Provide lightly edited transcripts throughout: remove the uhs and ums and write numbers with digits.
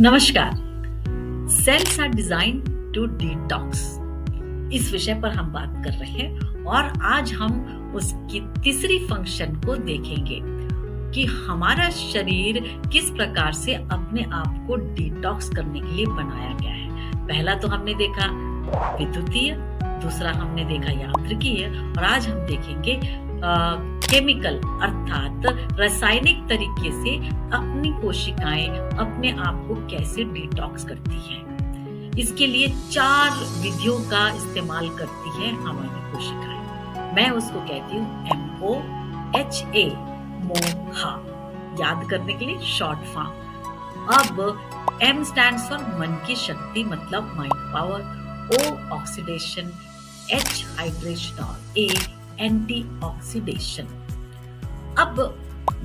नमस्कार। Sales are design to detox, इस विषय पर हम बात कर रहे हैं और आज हम उसकी तीसरी फंक्शन को देखेंगे कि हमारा शरीर किस प्रकार से अपने आप को डिटॉक्स करने के लिए बनाया गया है। पहला तो हमने देखा विद्युतीय, दूसरा हमने देखा यांत्रिकीय और आज हम देखेंगे केमिकल अर्थात रासायनिक तरीके से अपनी कोशिकाएं अपने आप को कैसे डिटॉक्स करती हैं। इसके लिए 4 विधियों का इस्तेमाल करती है हमारी कोशिकाएं। मैं उसको कहती हूँ MOHA, मोहा, याद करने के लिए शॉर्ट फॉर्म। अब M स्टैंड्स फॉर मन की शक्ति मतलब mind power, O oxidation, H hydration और A एंटीऑक्सीडेशन। अब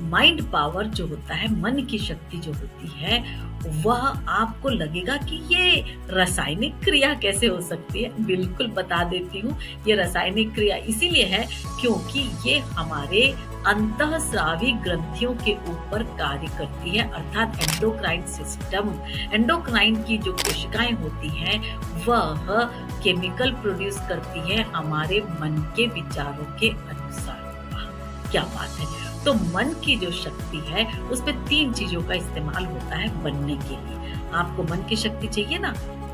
माइंड पावर जो होता है, मन की शक्ति जो होती है, वह आपको लगेगा कि ये रासायनिक क्रिया कैसे हो सकती है। बिल्कुल बता देती हूँ, ये रासायनिक क्रिया इसीलिए है क्योंकि ये हमारे अंतःस्रावी ग्रंथियों के ऊपर कार्य करती है अर्थात एंडोक्राइन सिस्टम। एंडोक्राइन की जो कोशिकाएं होती हैं वह केमिकल प्रोड्यूस करती है हमारे मन के विचारों के अनुसार। क्या बात है। तो मन की जो शक्ति है उसमें 3 चीजों का इस्तेमाल होता है बनने के लिए। आपको मन की शक्ति चाहिए ना,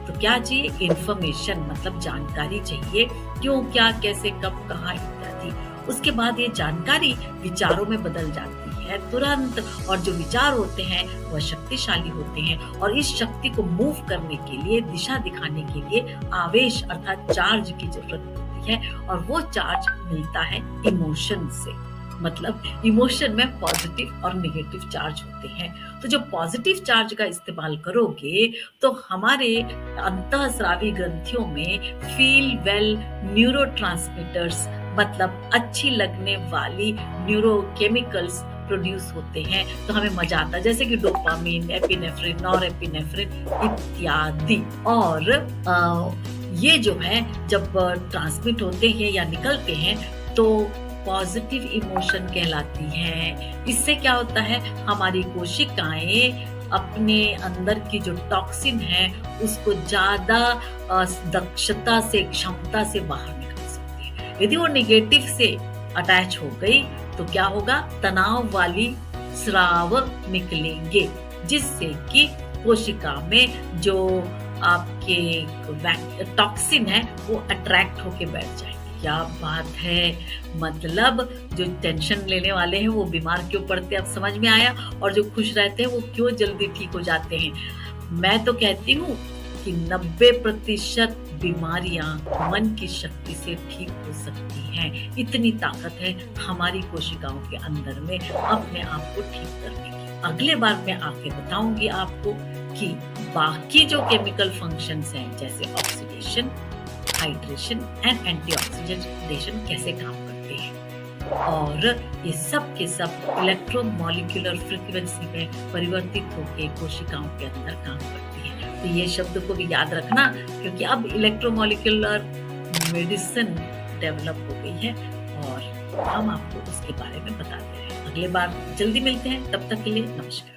तो क्या चाहिए? इंफॉर्मेशन मतलब जानकारी चाहिए, क्यों, क्या, कैसे, कब, कहाँ इत्यादि। उसके बाद ये जानकारी विचारों में बदल जाती है तुरंत, और जो विचार होते हैं वह शक्तिशाली होते हैं और इस शक्ति को मूव करने के लिए, दिशा दिखाने के लिए आवेश अर्थात चार्ज की जरूरत होती है और वो चार्ज मिलता है इमोशन से। मतलब इमोशन में पॉजिटिव और नेगेटिव चार्ज होते हैं। तो जो पॉजिटिव चार्ज का इस्तेमाल करोगे तो हमारे अंतःस्रावी ग्रंथियों में फील वेल न्यूरोट्रांसमीटर्स मतलब अच्छी लगने वाली न्यूरोकेमिकल्स प्रोड्यूस होते हैं, तो हमें मजा आता है, जैसे कि डोपामिन, एपिनेफ्रिन, नॉरएपिनेफ्रिन इत्यादि। और ये जो है जब ट्रांसमिट होते हैं या निकलते हैं तो पॉजिटिव इमोशन कहलाती हैं। इससे क्या होता है, हमारी कोशिकाएं अपने अंदर की जो टॉक्सिन है उसको ज्यादा दक्षता से, क्षमता से बाहर निकाल सकती है। यदि वो नेगेटिव से अटैच हो गई तो क्या होगा, तनाव वाली स्राव निकलेंगे जिससे कि कोशिका में जो आपके टॉक्सिन है वो अट्रैक्ट होके बैठ जाएंगे। क्या बात है। मतलब जो टेंशन लेने वाले हैं वो बीमार क्यों पड़ते हैं, अब समझ में आया। और जो खुश रहते हैं वो क्यों जल्दी ठीक हो जाते हैं। मैं तो कहती हूँ कि 90% बीमारियां मन की शक्ति से ठीक हो सकती हैं। इतनी ताकत है हमारी कोशिकाओं के अंदर में अपने आप को ठीक करने की। अगले बार मैं आके बताऊंगी आपको कि बाकी जो केमिकल फंक्शंस हैं जैसे ऑक्सीडेशन, हाइड्रेशन एंड एंटीऑक्सीडेशन कैसे काम करते हैं और ये सब के सब इलेक्ट्रोमॉलिक्यूलर फ्रीक्वेंसी में परिवर्तित होकर कोशिकाओं के अंदर काम करती है। तो ये शब्द को भी याद रखना क्योंकि अब इलेक्ट्रोमॉलिक्यूलर मेडिसिन डेवलप हो गई है और हम आपको उसके बारे में बताते हैं। अगले बार जल्दी मिलते हैं, तब तक के लिए नमस्कार।